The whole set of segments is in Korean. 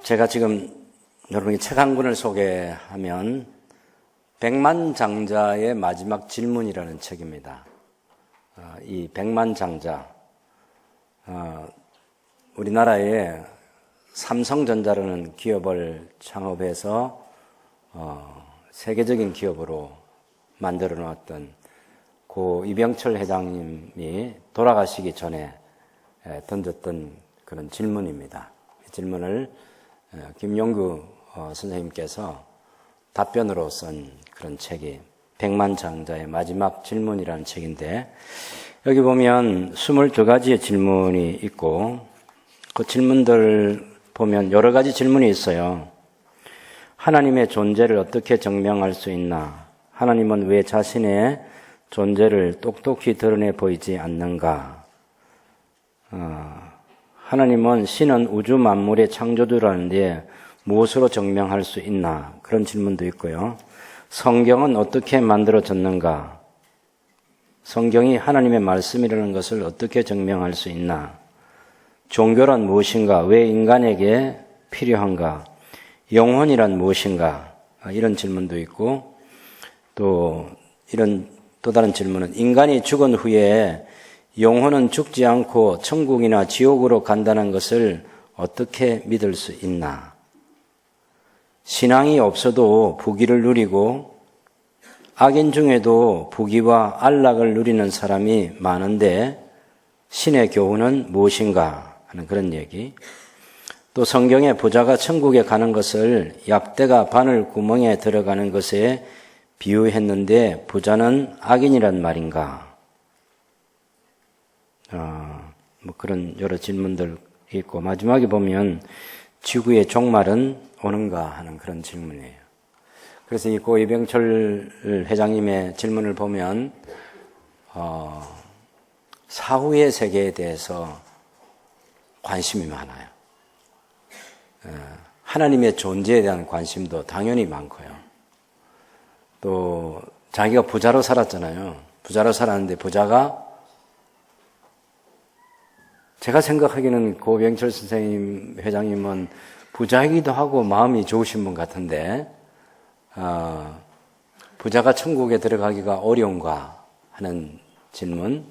제가 지금 여러분에게 책 한 권을 소개하면 백만장자의 마지막 질문이라는 책입니다. 이 백만장자, 우리나라에 삼성전자라는 기업을 창업해서 세계적인 기업으로 만들어 놓았던 고 이병철 회장님이 돌아가시기 전에 던졌던 그런 질문입니다. 이 질문을 김용구 선생님께서 답변으로 쓴 그런 책이 백만장자의 마지막 질문이라는 책인데, 여기 보면 22가지의 질문이 있고 그 질문들 보면 여러 가지 질문이 있어요. 하나님의 존재를 어떻게 증명할 수 있나? 하나님은 왜 자신의 존재를 똑똑히 드러내 보이지 않는가? 하나님은 신은 우주 만물의 창조주라는데 무엇으로 증명할 수 있나? 그런 질문도 있고요. 성경은 어떻게 만들어졌는가? 성경이 하나님의 말씀이라는 것을 어떻게 증명할 수 있나? 종교란 무엇인가? 왜 인간에게 필요한가? 영혼이란 무엇인가? 이런 질문도 있고, 또 다른 질문은 인간이 죽은 후에 영혼은 죽지 않고 천국이나 지옥으로 간다는 것을 어떻게 믿을 수 있나? 신앙이 없어도 부귀를 누리고 악인 중에도 부귀와 안락을 누리는 사람이 많은데 신의 교훈은 무엇인가 하는 그런 얘기. 또 성경에 부자가 천국에 가는 것을 약대가 바늘 구멍에 들어가는 것에 비유했는데 부자는 악인이란 말인가? 그런 여러 질문들 있고, 마지막에 보면 지구의 종말은 오는가 하는 그런 질문이에요. 그래서 이 고 이병철 회장님의 질문을 보면 사후의 세계에 대해서 관심이 많아요. 하나님의 존재에 대한 관심도 당연히 많고요. 또 자기가 부자로 살았잖아요. 부자로 살았는데 부자가, 제가 생각하기에는 고 이병철 선생님 회장님은 부자이기도 하고 마음이 좋으신 분 같은데, 부자가 천국에 들어가기가 어려운가 하는 질문,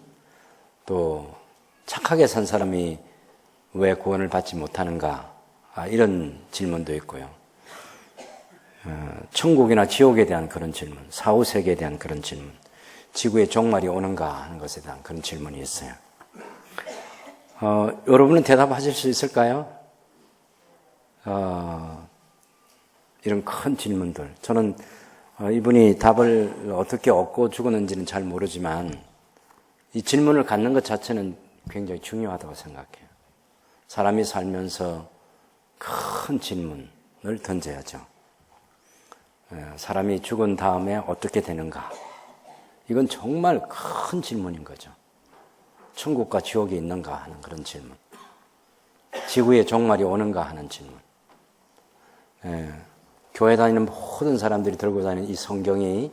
또 착하게 산 사람이 왜 구원을 받지 못하는가, 이런 질문도 있고요. 천국이나 지옥에 대한 그런 질문, 사후 세계에 대한 그런 질문, 지구의 종말이 오는가 하는 것에 대한 그런 질문이 있어요. 여러분은 대답하실 수 있을까요? 이런 큰 질문들. 저는 이분이 답을 어떻게 얻고 죽었는지는 잘 모르지만 이 질문을 갖는 것 자체는 굉장히 중요하다고 생각해요. 사람이 살면서 큰 질문을 던져야죠. 사람이 죽은 다음에 어떻게 되는가? 이건 정말 큰 질문인 거죠. 천국과 지옥이 있는가 하는 그런 질문. 지구의 종말이 오는가 하는 질문. 교회 다니는 모든 사람들이 들고 다니는 이 성경이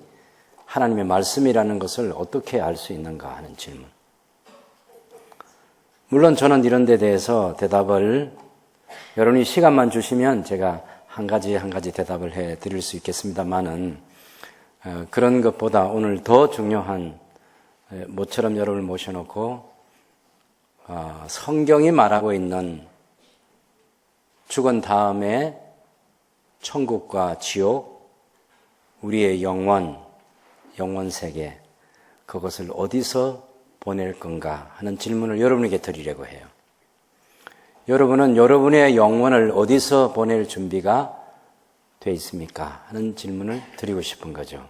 하나님의 말씀이라는 것을 어떻게 알 수 있는가 하는 질문. 물론 저는 이런 데 대해서 대답을, 여러분이 시간만 주시면 제가 한 가지 대답을 해 드릴 수 있겠습니다만은, 그런 것보다 오늘 더 중요한, 모처럼 여러분을 모셔놓고 성경이 말하고 있는 죽은 다음에 천국과 지옥, 우리의 영원 세계, 그것을 어디서 보낼 건가 하는 질문을 여러분에게 드리려고 해요. 여러분은 여러분의 영혼을 어디서 보낼 준비가 돼 있습니까? 하는 질문을 드리고 싶은 거죠.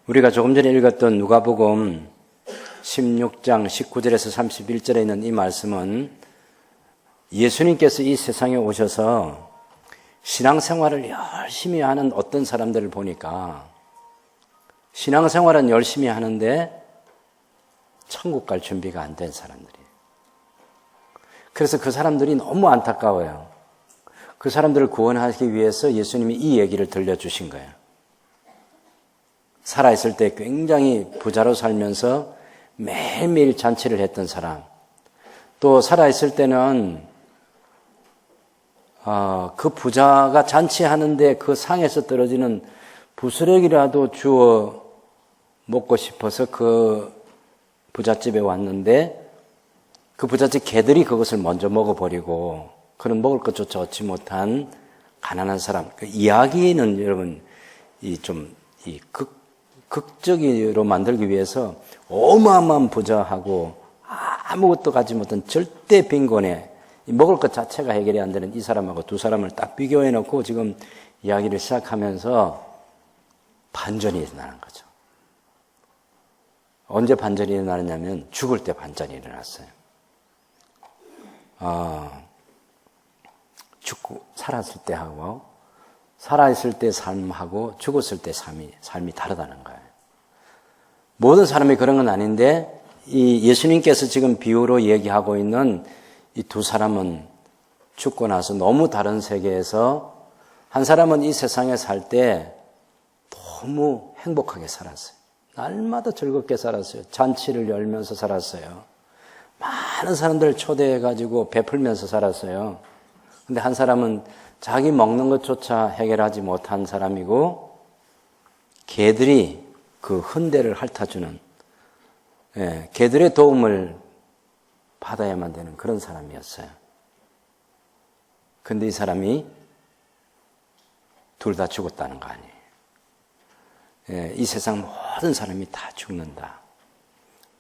우리가 조금 전에 읽었던 누가복음 16장 19절에서 31절에 있는 이 말씀은 예수님께서 이 세상에 오셔서 신앙생활을 열심히 하는 어떤 사람들을 보니까 신앙생활은 열심히 하는데 천국 갈 준비가 안 된 사람들이에요. 그래서 그 사람들이 너무 안타까워요. 그 사람들을 구원하기 위해서 예수님이 이 얘기를 들려주신 거예요. 살아있을 때 굉장히 부자로 살면서 매일매일 잔치를 했던 사람, 또 살아있을 때는 그 부자가 잔치하는데 그 상에서 떨어지는 부스러기라도 주워 먹고 싶어서 그 부잣집에 왔는데 그 부잣집 개들이 그것을 먼저 먹어버리고 그런 먹을 것조차 얻지 못한 가난한 사람. 그 이야기는 여러분 극적으로 만들기 위해서 어마어마한 부자하고 아무것도 가지 못한 절대 빈곤에 먹을 것 자체가 해결이 안 되는 이 사람하고 두 사람을 딱 비교해 놓고 지금 이야기를 시작하면서 반전이 일어나는 거죠. 언제 반전이 일어나느냐면 죽을 때 반전이 일어났어요. 죽고 살았을 때 하고 살아있을 때 삶하고 죽었을 때 삶이 다르다는 거예요. 모든 사람이 그런 건 아닌데 이 예수님께서 지금 비유로 얘기하고 있는 이 두 사람은 죽고 나서 너무 다른 세계에서 한 사람은 이 세상에 살 때 너무 행복하게 살았어요. 날마다 즐겁게 살았어요. 잔치를 열면서 살았어요. 많은 사람들을 초대해가지고 베풀면서 살았어요. 근데 한 사람은 자기 먹는 것조차 해결하지 못한 사람이고 개들이 그 흔대를 핥아주는 개들의 도움을 받아야만 되는 그런 사람이었어요. 근데 이 사람이 둘 다 죽었다는 거 아니에요. 이 세상 모든 사람이 다 죽는다.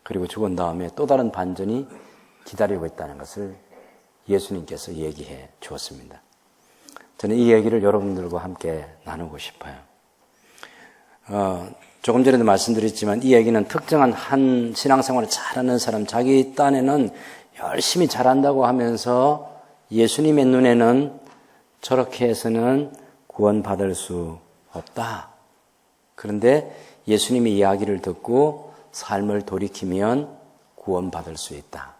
그리고 죽은 다음에 또 다른 반전이 기다리고 있다는 것을 예수님께서 얘기해 주었습니다. 저는 이 얘기를 여러분들과 함께 나누고 싶어요. 조금 전에도 말씀드렸지만 이 얘기는 특정한 한 신앙생활을 잘하는 사람, 자기 딴에는 열심히 잘한다고 하면서 예수님의 눈에는 저렇게 해서는 구원받을 수 없다. 그런데 예수님의 이야기를 듣고 삶을 돌이키면 구원받을 수 있다.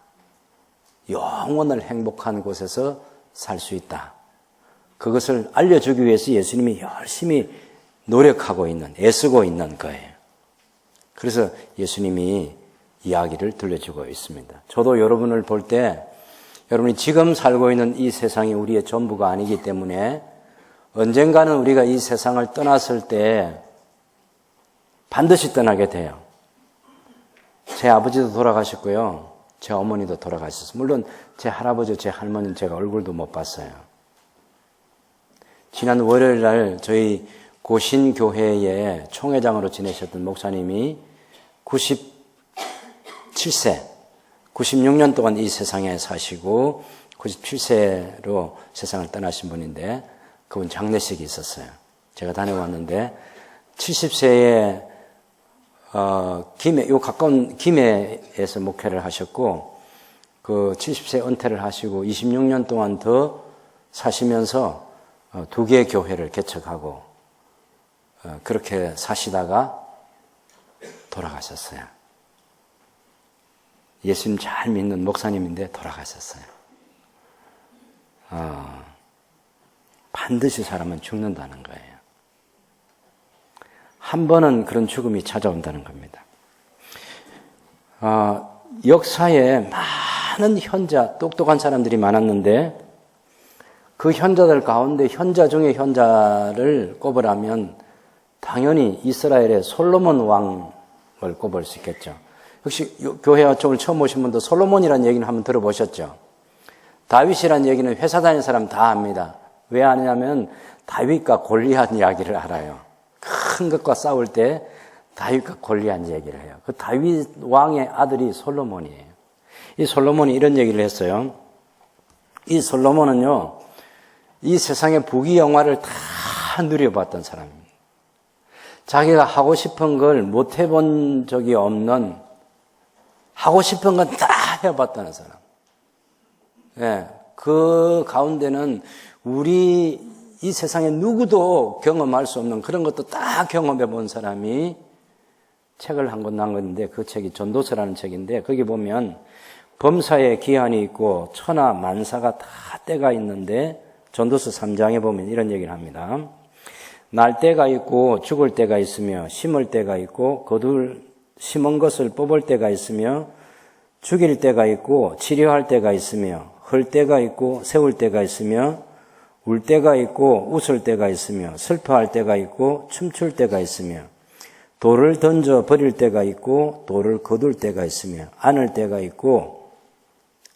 영원을 행복한 곳에서 살 수 있다. 그것을 알려주기 위해서 예수님이 열심히 노력하고 있는, 애쓰고 있는 거예요. 그래서 예수님이 이야기를 들려주고 있습니다. 저도 여러분을 볼 때 여러분이 지금 살고 있는 이 세상이 우리의 전부가 아니기 때문에 언젠가는 우리가 이 세상을 떠났을 때 반드시 떠나게 돼요. 제 아버지도 돌아가셨고요. 제 어머니도 돌아가셨어요. 물론 제 할아버지, 제 할머니는 제가 얼굴도 못 봤어요. 지난 월요일 날 저희 고신교회의 총회장으로 지내셨던 목사님이 97세, 96년 동안 이 세상에 사시고 97세로 세상을 떠나신 분인데 그분 장례식이 있었어요. 제가 다녀왔는데 70세에 요 가까운 김해에서 목회를 하셨고 그 70세 은퇴를 하시고 26년 동안 더 사시면서 두 개의 교회를 개척하고 그렇게 사시다가 돌아가셨어요. 예수님 잘 믿는 목사님인데 돌아가셨어요. 반드시 사람은 죽는다는 거예요. 한 번은 그런 죽음이 찾아온다는 겁니다. 역사에 많은 현자, 똑똑한 사람들이 많았는데 그 현자들 가운데 현자 중에 현자를 꼽으라면 당연히 이스라엘의 솔로몬 왕을 꼽을 수 있겠죠. 역시 교회 쪽을 처음 오신 분도 솔로몬이라는 얘기는 한번 들어보셨죠? 다윗이라는 얘기는 회사 다니는 사람 다 압니다. 왜 아냐면 다윗과 골리앗 이야기를 알아요. 큰 것과 싸울 때 다윗과 골리앗 얘기를 해요. 그 다윗 왕의 아들이 솔로몬이에요. 이 솔로몬이 이런 얘기를 했어요. 이 솔로몬은요, 이 세상의 부귀영화를 다 누려봤던 사람입니다. 자기가 하고 싶은 걸 못 해본 적이 없는, 하고 싶은 건 다 해봤다는 사람. 예, 그 가운데는 우리 이 세상에 누구도 경험할 수 없는 그런 것도 다 경험해 본 사람이 책을 한 권 난 건데 그 책이 전도서라는 책인데 거기 보면 범사에 기한이 있고 천하 만사가 다 때가 있는데 전도서 3장에 보면 이런 얘기를 합니다. 날 때가 있고 죽을 때가 있으며 심을 때가 있고 거둘 심은 것을 뽑을 때가 있으며 죽일 때가 있고 치료할 때가 있으며 헐 때가 있고 세울 때가 있으며 울 때가 있고 웃을 때가 있으며 슬퍼할 때가 있고 춤출 때가 있으며 돌을 던져 버릴 때가 있고 돌을 거둘 때가 있으며 안을 때가 있고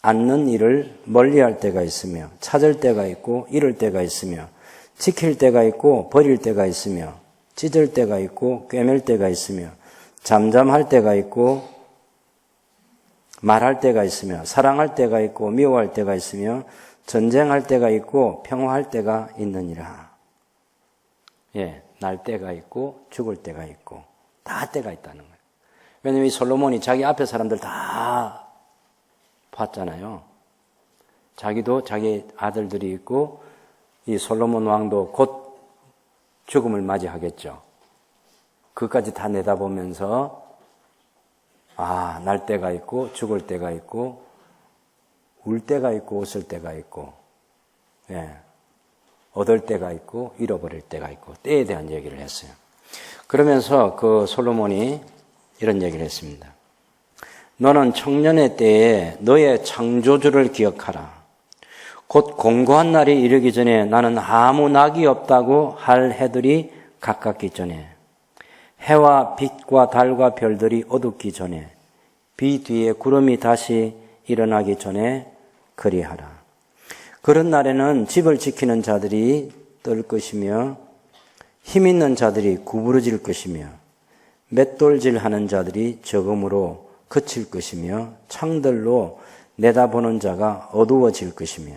앉는 일을 멀리할 때가 있으며 찾을 때가 있고 잃을 때가 있으며 지킬 때가 있고 버릴 때가 있으며 찢을 때가 있고 꿰맬 때가 있으며 잠잠할 때가 있고 말할 때가 있으며 사랑할 때가 있고 미워할 때가 있으며 전쟁할 때가 있고 평화할 때가 있느니라. 예, 날 때가 있고 죽을 때가 있고 다 때가 있다는 거예요. 왜냐하면 이 솔로몬이 자기 앞에 사람들 다 봤잖아요. 자기도 자기 아들들이 있고 이 솔로몬 왕도 곧 죽음을 맞이하겠죠. 그것까지 다 내다보면서 날 때가 있고 죽을 때가 있고 울 때가 있고 웃을 때가 있고 얻을 때가 있고 잃어버릴 때가 있고 때에 대한 얘기를 했어요. 그러면서 그 솔로몬이 이런 얘기를 했습니다. 너는 청년의 때에 너의 창조주를 기억하라. 곧 공고한 날이 이르기 전에 나는 아무 낙이 없다고 할 해들이 가깝기 전에 해와 빛과 달과 별들이 어둡기 전에 비 뒤에 구름이 다시 일어나기 전에 그리하라. 그런 날에는 집을 지키는 자들이 떨 것이며 힘 있는 자들이 구부러질 것이며 맷돌질하는 자들이 적음으로 그칠 것이며 창들로 내다보는 자가 어두워질 것이며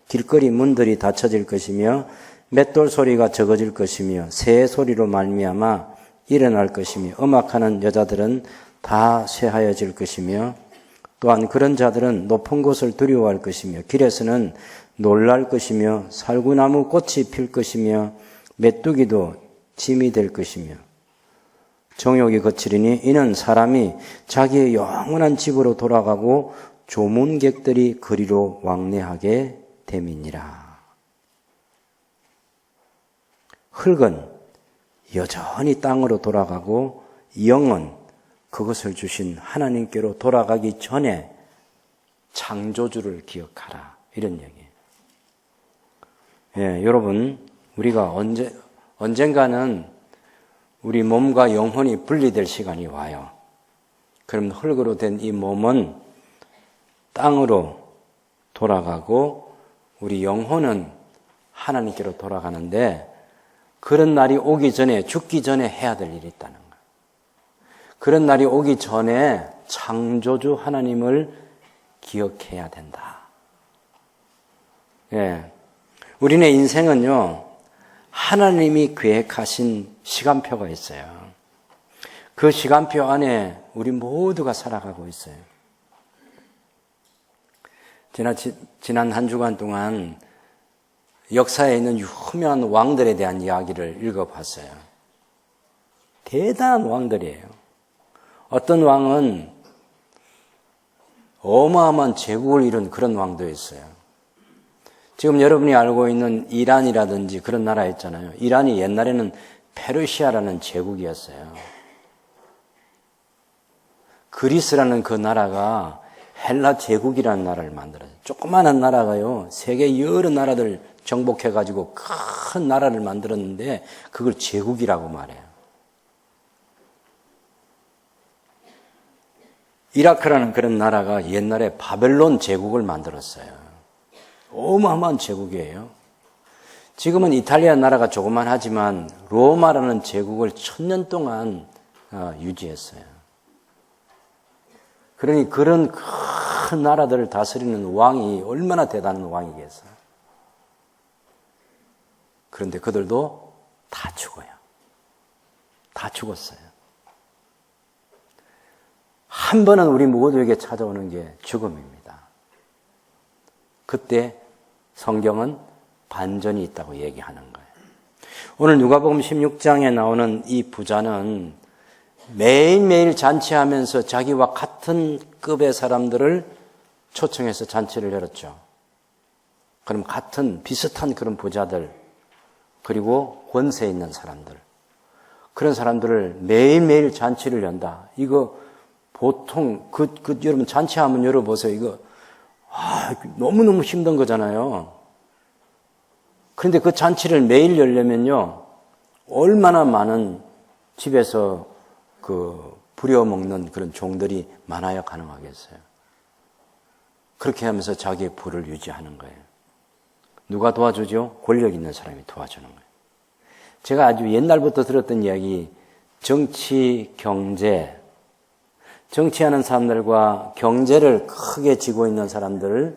길거리 문들이 닫혀질 것이며 맷돌 소리가 적어질 것이며 새 소리로 말미암아 일어날 것이며 음악하는 여자들은 다 쇠하여질 것이며 또한 그런 자들은 높은 곳을 두려워할 것이며 길에서는 놀랄 것이며 살구나무 꽃이 필 것이며 메뚜기도 짐이 될 것이며 정욕이 거치리니 이는 사람이 자기의 영원한 집으로 돌아가고 조문객들이 그리로 왕래하게 됨이니라. 흙은 여전히 땅으로 돌아가고 영은 그것을 주신 하나님께로 돌아가기 전에 창조주를 기억하라. 이런 얘기예요. 예, 여러분, 우리가 언젠가는 우리 몸과 영혼이 분리될 시간이 와요. 그럼 흙으로 된 이 몸은 땅으로 돌아가고 우리 영혼은 하나님께로 돌아가는데 그런 날이 오기 전에, 죽기 전에 해야 될 일이 있다는 거예요. 그런 날이 오기 전에 창조주 하나님을 기억해야 된다. 예. 우리네 인생은요, 하나님이 계획하신 시간표가 있어요. 그 시간표 안에 우리 모두가 살아가고 있어요. 지난 한 주간 동안 역사에 있는 유명한 왕들에 대한 이야기를 읽어봤어요. 대단한 왕들이에요. 어떤 왕은 어마어마한 제국을 이룬 그런 왕도 있어요. 지금 여러분이 알고 있는 이란이라든지 그런 나라 있잖아요. 이란이 옛날에는 페르시아라는 제국이었어요. 그리스라는 그 나라가 헬라 제국이라는 나라를 만들었어요. 조그마한 나라가요, 세계 여러 나라들 정복해가지고 큰 나라를 만들었는데 그걸 제국이라고 말해요. 이라크라는 그런 나라가 옛날에 바벨론 제국을 만들었어요. 어마어마한 제국이에요. 지금은 이탈리아 나라가 조그만하지만 로마라는 제국을 1000년 동안 유지했어요. 그러니 그런 큰 나라들을 다스리는 왕이 얼마나 대단한 왕이겠어요. 그런데 그들도 다 죽어요. 다 죽었어요. 한 번은 우리 모두에게 찾아오는 게 죽음입니다. 그때 성경은 반전이 있다고 얘기하는 거예요. 오늘 누가복음 16장에 나오는 이 부자는 매일매일 잔치하면서 자기와 같은 급의 사람들을 초청해서 잔치를 열었죠. 그럼 같은 비슷한 그런 부자들, 그리고 권세 있는 사람들, 그런 사람들을 매일매일 잔치를 연다. 이거 보통 여러분 잔치 한번 열어보세요. 이거 너무너무 힘든 거잖아요. 그런데 그 잔치를 매일 열려면요, 얼마나 많은 집에서 부려먹는 그런 종들이 많아야 가능하겠어요. 그렇게 하면서 자기의 부를 유지하는 거예요. 누가 도와주죠? 권력 있는 사람이 도와주는 거예요. 제가 아주 옛날부터 들었던 이야기, 정치, 경제, 정치하는 사람들과 경제를 크게 쥐고 있는 사람들,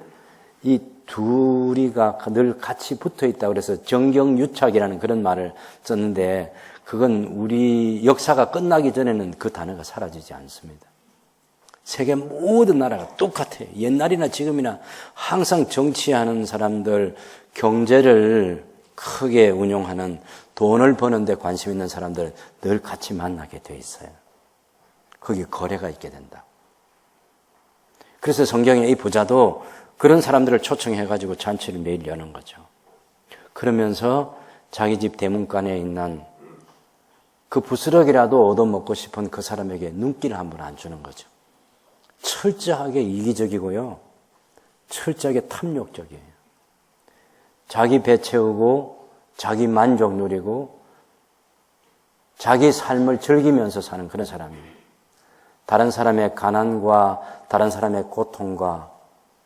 이 둘이가 늘 같이 붙어 있다 그래서 정경유착이라는 그런 말을 썼는데, 그건 우리 역사가 끝나기 전에는 그 단어가 사라지지 않습니다. 세계 모든 나라가 똑같아요. 옛날이나 지금이나 항상 정치하는 사람들, 경제를 크게 운용하는, 돈을 버는 데 관심 있는 사람들 늘 같이 만나게 돼 있어요. 거기 거래가 있게 된다. 그래서 성경의 이 부자도 그런 사람들을 초청해가지고 잔치를 매일 여는 거죠. 그러면서 자기 집 대문간에 있는 그 부스럭이라도 얻어먹고 싶은 그 사람에게 눈길을 한번 안 주는 거죠. 철저하게 이기적이고요. 철저하게 탐욕적이에요. 자기 배 채우고 자기 만족 누리고 자기 삶을 즐기면서 사는 그런 사람이에요. 다른 사람의 가난과 다른 사람의 고통과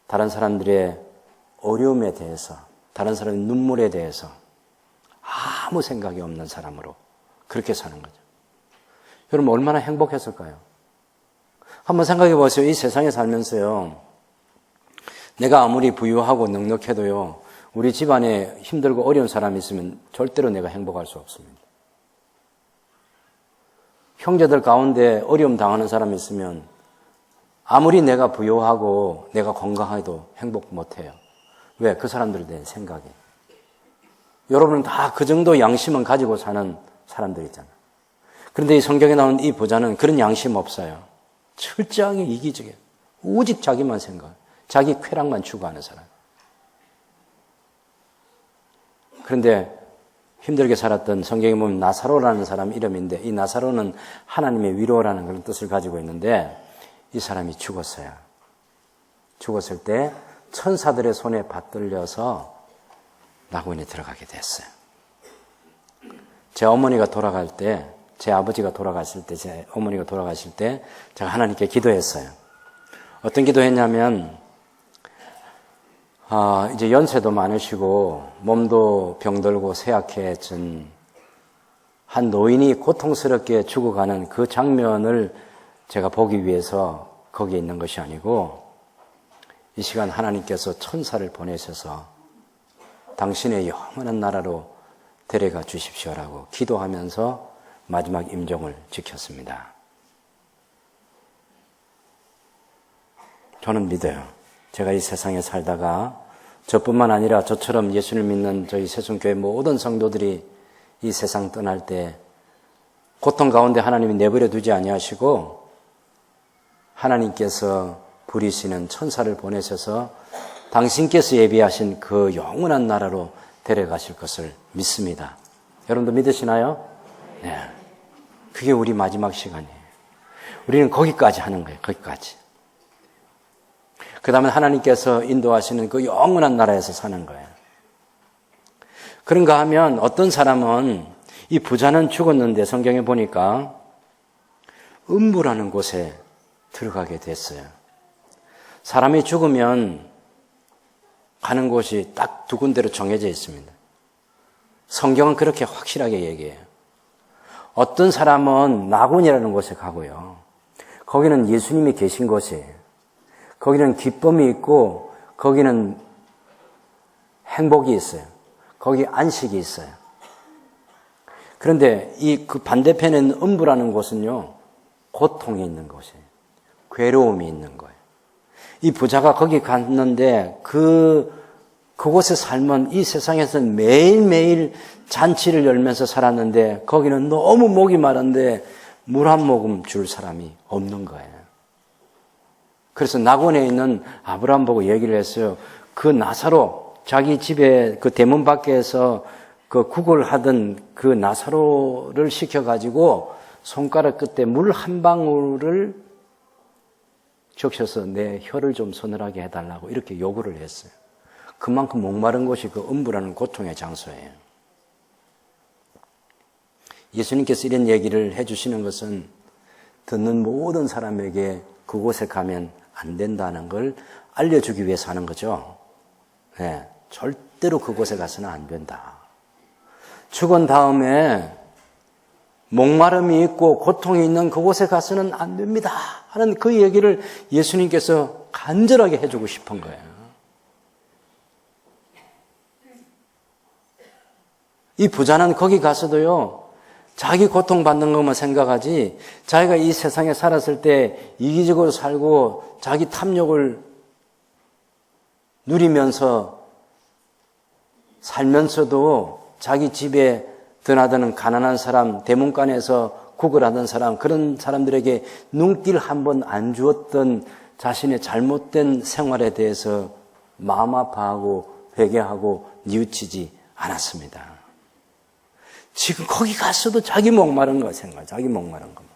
다른 사람들의 어려움에 대해서, 다른 사람의 눈물에 대해서 아무 생각이 없는 사람으로 그렇게 사는 거죠. 여러분 얼마나 행복했을까요? 한번 생각해 보세요. 이 세상에 살면서요, 내가 아무리 부유하고 넉넉해도요, 우리 집안에 힘들고 어려운 사람이 있으면 절대로 내가 행복할 수 없습니다. 형제들 가운데 어려움 당하는 사람이 있으면 아무리 내가 부유하고 내가 건강해도 행복 못해요. 왜? 그 사람들에 대한 생각이. 여러분은 다 그 정도 양심은 가지고 사는 사람들이잖아요. 그런데 이 성경에 나온 이 부자는 그런 양심 없어요. 철저하게 이기적이에요. 오직 자기만 생각, 자기 쾌락만 추구하는 사람. 그런데 힘들게 살았던, 성경에 보면 나사로라는 사람 이름인데, 이 나사로는 하나님의 위로라는 그런 뜻을 가지고 있는데, 이 사람이 죽었어요. 죽었을 때 천사들의 손에 받들려서 낙원에 들어가게 됐어요. 제 어머니가 돌아갈 때, 제 아버지가 돌아가실 때, 제 어머니가 돌아가실 때 제가 하나님께 기도했어요. 어떤 기도했냐면, 이제 연세도 많으시고 몸도 병들고 쇠약해진 한 노인이 고통스럽게 죽어가는 그 장면을 제가 보기 위해서 거기에 있는 것이 아니고, 이 시간 하나님께서 천사를 보내셔서 당신의 영원한 나라로 데려가 주십시오라고 기도하면서 마지막 임종을 지켰습니다. 저는 믿어요. 제가 이 세상에 살다가 저뿐만 아니라 저처럼 예수를 믿는 저희 새순교회 모든 성도들이 이 세상 떠날 때 고통 가운데 하나님이 내버려 두지 아니하시고 하나님께서 부리시는 천사를 보내셔서 당신께서 예비하신 그 영원한 나라로 데려가실 것을 믿습니다. 여러분도 믿으시나요? 네. 그게 우리 마지막 시간이에요. 우리는 거기까지 하는 거예요. 거기까지. 그 다음에 하나님께서 인도하시는 그 영원한 나라에서 사는 거예요. 그런가 하면 어떤 사람은, 이 부자는 죽었는데 성경에 보니까 음부라는 곳에 들어가게 됐어요. 사람이 죽으면 가는 곳이 딱 두 군데로 정해져 있습니다. 성경은 그렇게 확실하게 얘기해요. 어떤 사람은 낙원이라는 곳에 가고요. 거기는 예수님이 계신 곳이에요. 거기는 기쁨이 있고 거기는 행복이 있어요. 거기 안식이 있어요. 그런데 그 반대편에는 음부라는 곳은요, 고통이 있는 곳이에요. 괴로움이 있는 거예요. 이 부자가 거기 갔는데 그곳에 살면 이 세상에서는 매일매일 잔치를 열면서 살았는데 거기는 너무 목이 마른데 물 한 모금 줄 사람이 없는 거예요. 그래서 낙원에 있는 아브라함 보고 얘기를 했어요. 그 나사로, 자기 집에 그 대문 밖에서 그 구걸하던 그 나사로를 시켜가지고 손가락 끝에 물 한 방울을 적셔서 내 혀를 좀 서늘하게 해달라고 이렇게 요구를 했어요. 그만큼 목마른 곳이 그 음부라는 고통의 장소예요. 예수님께서 이런 얘기를 해주시는 것은 듣는 모든 사람에게 그곳에 가면 안 된다는 걸 알려주기 위해서 하는 거죠. 네, 절대로 그곳에 가서는 안 된다. 죽은 다음에 목마름이 있고 고통이 있는 그곳에 가서는 안 됩니다 하는 그 얘기를 예수님께서 간절하게 해주고 싶은 거예요. 이 부자는 거기 가서도요, 자기 고통받는 것만 생각하지, 자기가 이 세상에 살았을 때 이기적으로 살고 자기 탐욕을 누리면서 살면서도 자기 집에 드나드는 가난한 사람, 대문간에서 구걸하던 사람, 그런 사람들에게 눈길 한 번 안 주었던 자신의 잘못된 생활에 대해서 마음 아파하고 회개하고 뉘우치지 않았습니다. 지금 거기 갔어도 자기 목마른 거 생각, 자기 목마른 것만.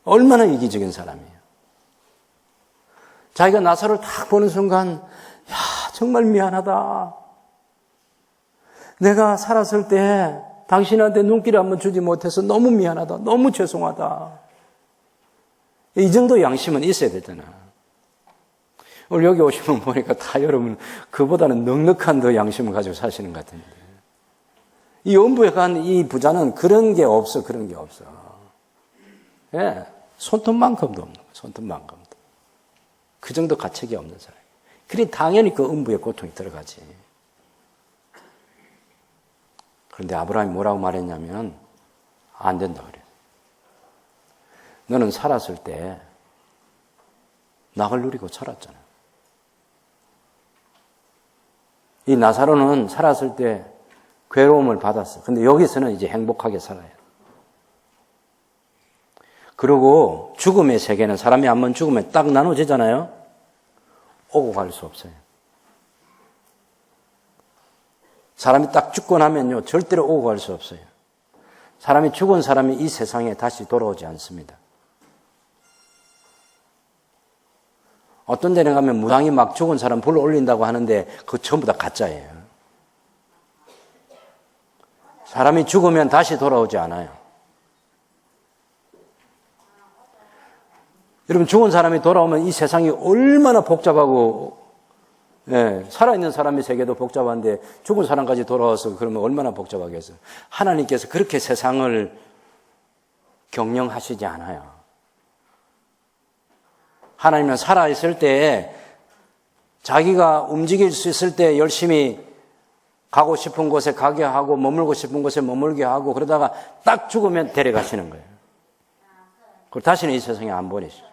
얼마나 이기적인 사람이에요. 자기가 나사로를 딱 보는 순간, 야, 정말 미안하다. 내가 살았을 때 당신한테 눈길을 한번 주지 못해서 너무 미안하다. 너무 죄송하다. 이 정도 양심은 있어야 되잖아. 오늘 여기 오시면 보니까 다 여러분 그보다는 넉넉한 더 양심을 가지고 사시는 것 같은데. 이 음부에 간 이 부자는 그런 게 없어. 그런 게 없어. 예, 손톱만큼도 없는 거야. 손톱만큼도. 그 정도 가책이 없는 사람. 그래 당연히 그 음부에 고통이 들어가지. 그런데 아브라함이 뭐라고 말했냐면 안 된다 그래. 너는 살았을 때 낙을 누리고 살았잖아. 이 나사로는 살았을 때 괴로움을 받았어. 근데 여기서는 이제 행복하게 살아요. 그리고 죽음의 세계는 사람이 한번 죽으면 딱 나눠지잖아요. 오고 갈 수 없어요. 사람이 딱 죽고 나면요, 절대로 오고 갈 수 없어요. 사람이 죽은 사람이 이 세상에 다시 돌아오지 않습니다. 어떤 데는 가면 무당이 막 죽은 사람 불러 올린다고 하는데 그거 전부 다 가짜예요. 사람이 죽으면 다시 돌아오지 않아요. 여러분, 죽은 사람이 돌아오면 이 세상이 얼마나 복잡하고, 예, 살아있는 사람의 세계도 복잡한데 죽은 사람까지 돌아와서 그러면 얼마나 복잡하겠어요. 하나님께서 그렇게 세상을 경영하시지 않아요. 하나님은 살아있을 때 자기가 움직일 수 있을 때 열심히 가고 싶은 곳에 가게 하고 머물고 싶은 곳에 머물게 하고 그러다가 딱 죽으면 데려가시는 거예요. 그리고 다시는 이 세상에 안 보내시죠.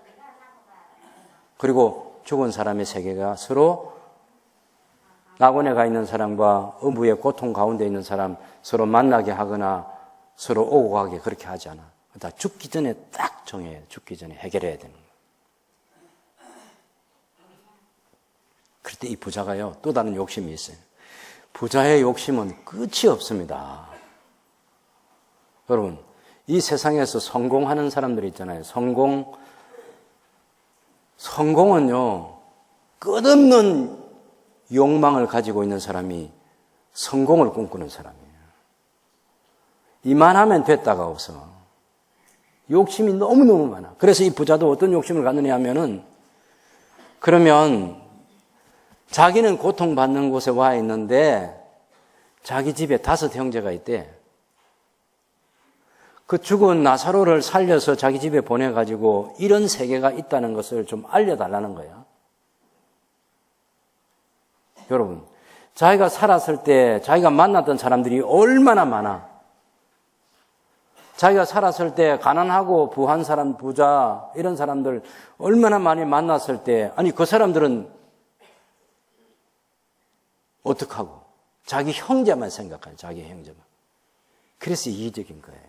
그리고 죽은 사람의 세계가 서로 낙원에 가 있는 사람과 음부의 고통 가운데 있는 사람 서로 만나게 하거나 서로 오고 가게 그렇게 하지 않아. 다 죽기 전에 딱 정해요. 죽기 전에 해결해야 되는 거예요. 그럴 때 이 부자가요, 또 다른 욕심이 있어요. 부자의 욕심은 끝이 없습니다. 여러분, 이 세상에서 성공하는 사람들이 있잖아요. 성공은요, 끝없는 욕망을 가지고 있는 사람이 성공을 꿈꾸는 사람이에요. 이만하면 됐다가 없어. 욕심이 너무너무 많아. 그래서 이 부자도 어떤 욕심을 갖느냐 하면은, 그러면 자기는 고통받는 곳에 와 있는데 자기 집에 5 형제가 있대. 그 죽은 나사로를 살려서 자기 집에 보내가지고 이런 세계가 있다는 것을 좀 알려달라는 거예요. 여러분, 자기가 살았을 때 자기가 만났던 사람들이 얼마나 많아. 자기가 살았을 때 가난하고 부한 사람, 부자 이런 사람들 얼마나 많이 만났을 때, 아니 그 사람들은 어떡하고 자기 형제만 생각하는, 자기 형제만. 그래서 이기적인 거예요.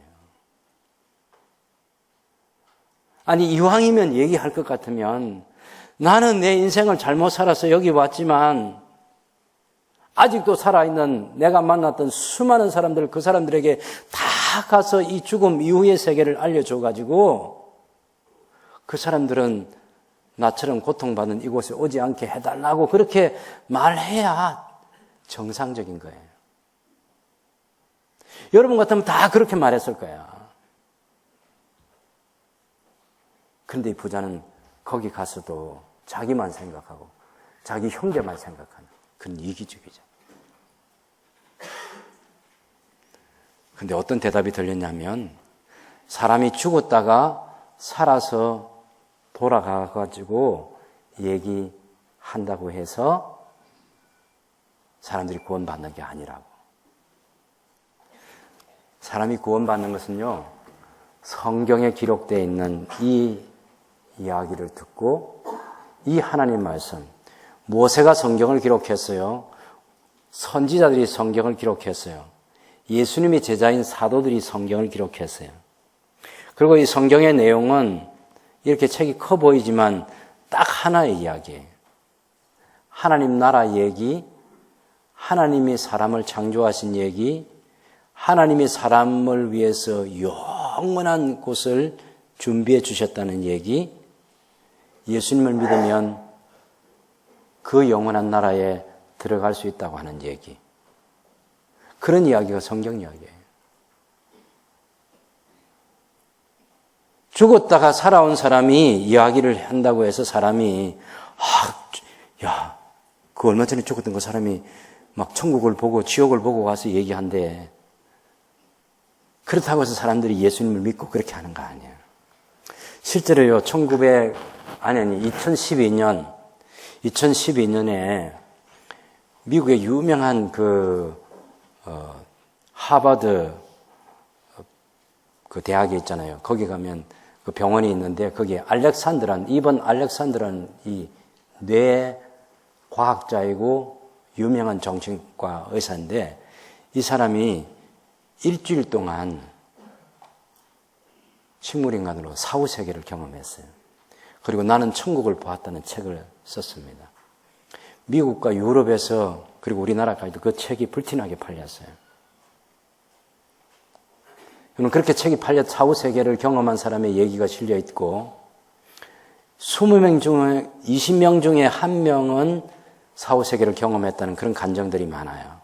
아니 이왕이면 얘기할 것 같으면 나는 내 인생을 잘못 살아서 여기 왔지만 아직도 살아있는 내가 만났던 수많은 사람들, 그 사람들에게 다 가서 이 죽음 이후의 세계를 알려줘가지고 그 사람들은 나처럼 고통받는 이곳에 오지 않게 해달라고 그렇게 말해야 정상적인 거예요. 여러분 같으면 다 그렇게 말했을 거야. 그런데 이 부자는 거기 가서도 자기만 생각하고 자기 형제만 생각하는 그런 이기주의자. 근데 어떤 대답이 들렸냐면 사람이 죽었다가 살아서 돌아가가지고 얘기한다고 해서 사람들이 구원받는 게 아니라고. 사람이 구원받는 것은요, 성경에 기록되어 있는 이 이야기를 듣고 이 하나님 말씀, 모세가 성경을 기록했어요. 선지자들이 성경을 기록했어요. 예수님의 제자인 사도들이 성경을 기록했어요. 그리고 이 성경의 내용은 이렇게 책이 커 보이지만 딱 하나의 이야기예요. 하나님 나라 얘기, 하나님이 사람을 창조하신 얘기, 하나님이 사람을 위해서 영원한 곳을 준비해 주셨다는 얘기, 예수님을 믿으면 그 영원한 나라에 들어갈 수 있다고 하는 얘기. 그런 이야기가 성경 이야기예요. 죽었다가 살아온 사람이 이야기를 한다고 해서 사람이 야, 그 얼마 전에 죽었던 그 사람이 막 천국을 보고 지옥을 보고 와서 얘기한대. 그렇다고 해서 사람들이 예수님을 믿고 그렇게 하는 거 아니에요. 실제로요, 2012년에 미국의 유명한 하버드 그 대학이 있잖아요. 거기 가면 그 병원이 있는데 거기에 이번 알렉산드라는 이 뇌 과학자이고 유명한 정신과 의사인데 이 사람이 일주일 동안 식물인간으로 사후세계를 경험했어요. 그리고 나는 천국을 보았다는 책을 썼습니다. 미국과 유럽에서 그리고 우리나라까지도 그 책이 불티나게 팔렸어요. 그렇게 책이 팔려 사후세계를 경험한 사람의 얘기가 실려 있고 20명 중에 20명 중에 1명은 사후세계를 경험했다는 그런 간증들이 많아요.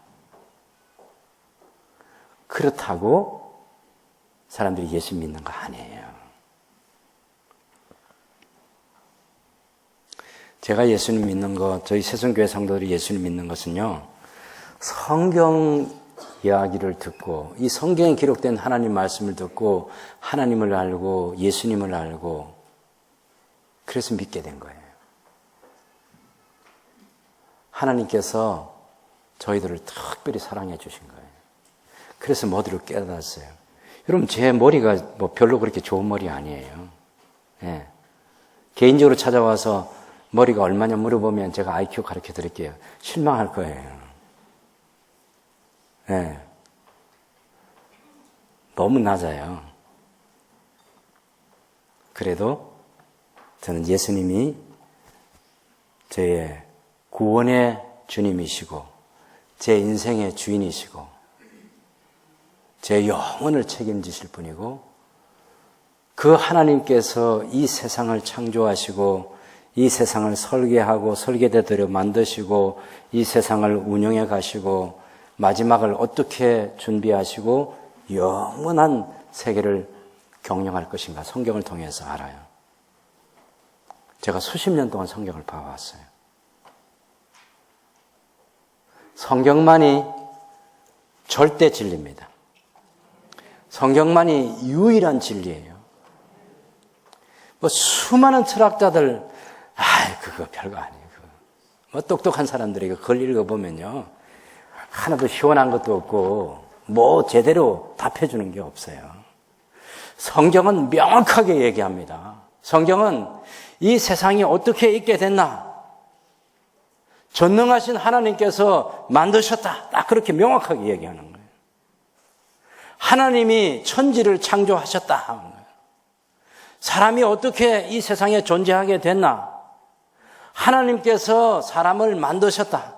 그렇다고 사람들이 예수 믿는 거 아니에요. 제가 예수님 믿는 것, 저희 새송교회 성도들이 예수님 믿는 것은요, 성경 이야기를 듣고 이 성경에 기록된 하나님 말씀을 듣고 하나님을 알고 예수님을 알고 그래서 믿게 된 거예요. 하나님께서 저희들을 특별히 사랑해 주신 거예요. 그래서 뭐들을 깨달았어요. 여러분, 제 머리가 뭐 별로 그렇게 좋은 머리 아니에요. 예. 개인적으로 찾아와서 머리가 얼마냐 물어보면 제가 IQ 가르쳐 드릴게요. 실망할 거예요. 예. 너무 낮아요. 그래도 저는 예수님이 저의 구원의 주님이시고 제 인생의 주인이시고 제 영혼을 책임지실 분이고 그 하나님께서 이 세상을 창조하시고 이 세상을 설계하고 설계대로 만드시고 이 세상을 운영해 가시고 마지막을 어떻게 준비하시고 영원한 세계를 경영할 것인가 성경을 통해서 알아요. 제가 수십 년 동안 성경을 봐왔어요. 성경만이 절대 진리입니다. 성경만이 유일한 진리예요. 뭐 수많은 철학자들, 그거 별거 아니에요. 뭐 똑똑한 사람들이 그걸 읽어보면요, 하나도 시원한 것도 없고 뭐 제대로 답해주는 게 없어요. 성경은 명확하게 얘기합니다. 성경은 이 세상이 어떻게 있게 됐나? 전능하신 하나님께서 만드셨다. 딱 그렇게 명확하게 얘기하는 거예요. 하나님이 천지를 창조하셨다. 사람이 어떻게 이 세상에 존재하게 됐나? 하나님께서 사람을 만드셨다.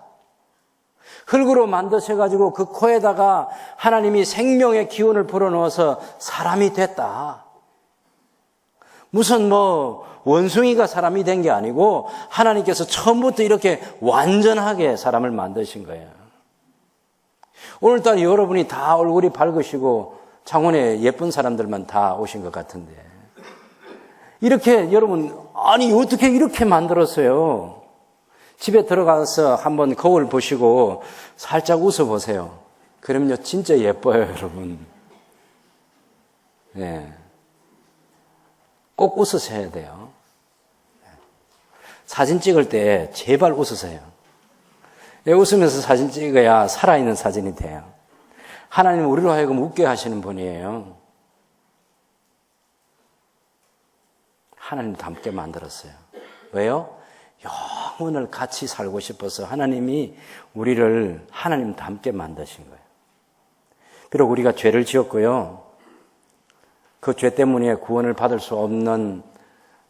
흙으로 만드셔가지고 그 코에다가 하나님이 생명의 기운을 불어넣어서 사람이 됐다. 무슨 원숭이가 사람이 된 게 아니고 하나님께서 처음부터 이렇게 완전하게 사람을 만드신 거예요. 오늘따라 여러분이 다 얼굴이 밝으시고 창원에 예쁜 사람들만 다 오신 것 같은데 이렇게 여러분 아니 어떻게 이렇게 만들었어요? 집에 들어가서 한번 거울 보시고 살짝 웃어보세요. 그럼요 진짜 예뻐요 여러분. 네. 꼭 웃으셔야 돼요. 사진 찍을 때 제발 웃으세요. 웃으면서 사진 찍어야 살아있는 사진이 돼요. 하나님은 우리로 하여금 웃게 하시는 분이에요. 하나님 닮게 만들었어요. 왜요? 영원을 같이 살고 싶어서 하나님이 우리를 하나님 닮게 만드신 거예요. 그리고 우리가 죄를 지었고요. 그 죄 때문에 구원을 받을 수 없는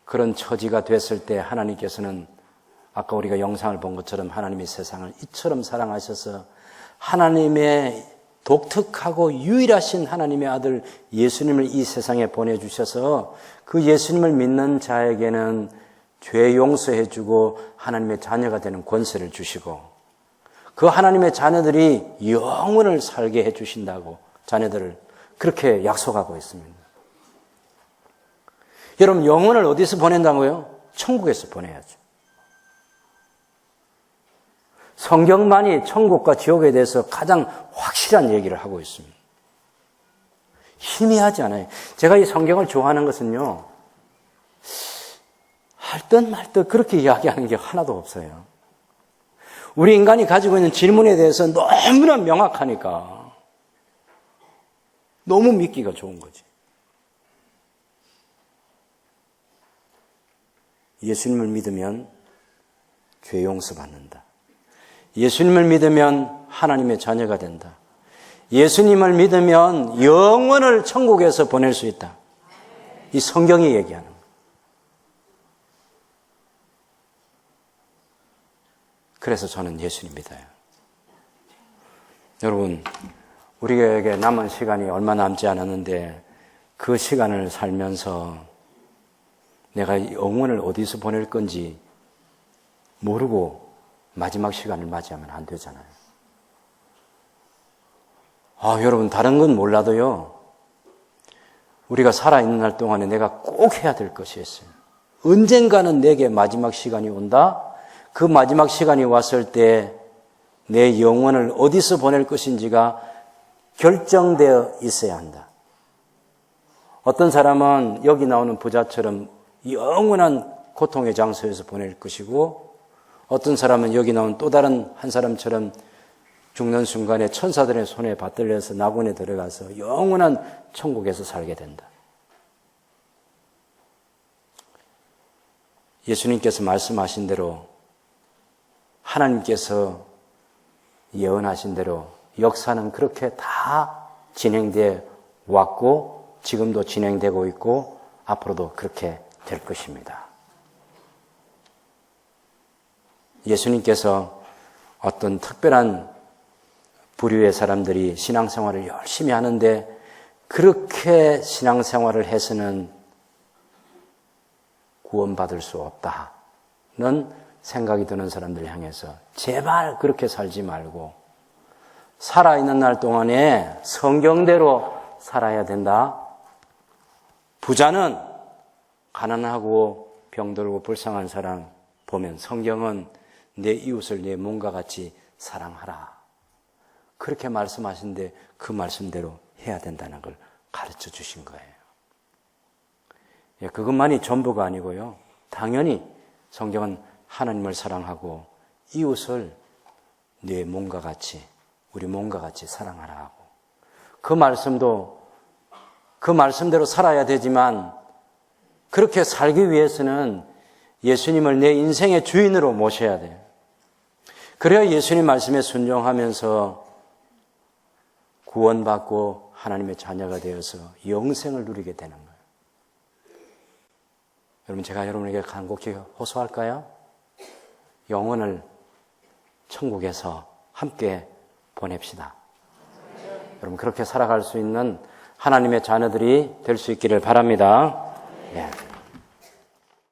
그런 처지가 됐을 때 하나님께서는 아까 우리가 영상을 본 것처럼 하나님이 세상을 이처럼 사랑하셔서 하나님의 독특하고 유일하신 하나님의 아들 예수님을 이 세상에 보내주셔서 그 예수님을 믿는 자에게는 죄 용서해 주고 하나님의 자녀가 되는 권세를 주시고 그 하나님의 자녀들이 영원을 살게 해 주신다고 자녀들을 그렇게 약속하고 있습니다. 여러분 영혼을 어디서 보낸다고요? 천국에서 보내야죠. 성경만이 천국과 지옥에 대해서 가장 확실한 얘기를 하고 있습니다. 희미하지 않아요. 제가 이 성경을 좋아하는 것은요. 할 듯 말 듯 그렇게 이야기하는 게 하나도 없어요. 우리 인간이 가지고 있는 질문에 대해서 너무나 명확하니까 너무 믿기가 좋은 거지. 예수님을 믿으면 죄 용서받는다. 예수님을 믿으면 하나님의 자녀가 된다. 예수님을 믿으면 영원을 천국에서 보낼 수 있다. 이 성경이 얘기하는 거예요. 그래서 저는 예수님 믿어요. 여러분, 우리에게 남은 시간이 얼마 남지 않았는데 그 시간을 살면서 내가 영혼을 어디서 보낼 건지 모르고 마지막 시간을 맞이하면 안 되잖아요. 여러분 다른 건 몰라도요. 우리가 살아있는 날 동안에 내가 꼭 해야 될 것이 있어요. 언젠가는 내게 마지막 시간이 온다. 그 마지막 시간이 왔을 때 내 영혼을 어디서 보낼 것인지가 결정되어 있어야 한다. 어떤 사람은 여기 나오는 부자처럼 영원한 고통의 장소에서 보낼 것이고 어떤 사람은 여기 나온 또 다른 한 사람처럼 죽는 순간에 천사들의 손에 받들려서 낙원에 들어가서 영원한 천국에서 살게 된다. 예수님께서 말씀하신 대로 하나님께서 예언하신 대로 역사는 그렇게 다 진행되어 왔고 지금도 진행되고 있고 앞으로도 그렇게 될 것입니다. 예수님께서 어떤 특별한 부류의 사람들이 신앙생활을 열심히 하는데 그렇게 신앙생활을 해서는 구원받을 수 없다는 생각이 드는 사람들을 향해서 제발 그렇게 살지 말고 살아있는 날 동안에 성경대로 살아야 된다. 부자는 가난하고 병들고 불쌍한 사람 보면 성경은 내 이웃을 내 몸과 같이 사랑하라. 그렇게 말씀하신데 그 말씀대로 해야 된다는 걸 가르쳐 주신 거예요. 그것만이 전부가 아니고요. 당연히 성경은 하나님을 사랑하고 이웃을 내 몸과 같이 우리 몸과 같이 사랑하라 하고 그 말씀대로 살아야 되지만 그렇게 살기 위해서는 예수님을 내 인생의 주인으로 모셔야 돼요. 그래야 예수님 말씀에 순종하면서 구원받고 하나님의 자녀가 되어서 영생을 누리게 되는 거예요. 여러분 제가 여러분에게 간곡히 호소할까요? 영혼을 천국에서 함께 보냅시다. 여러분 그렇게 살아갈 수 있는 하나님의 자녀들이 될 수 있기를 바랍니다. 예.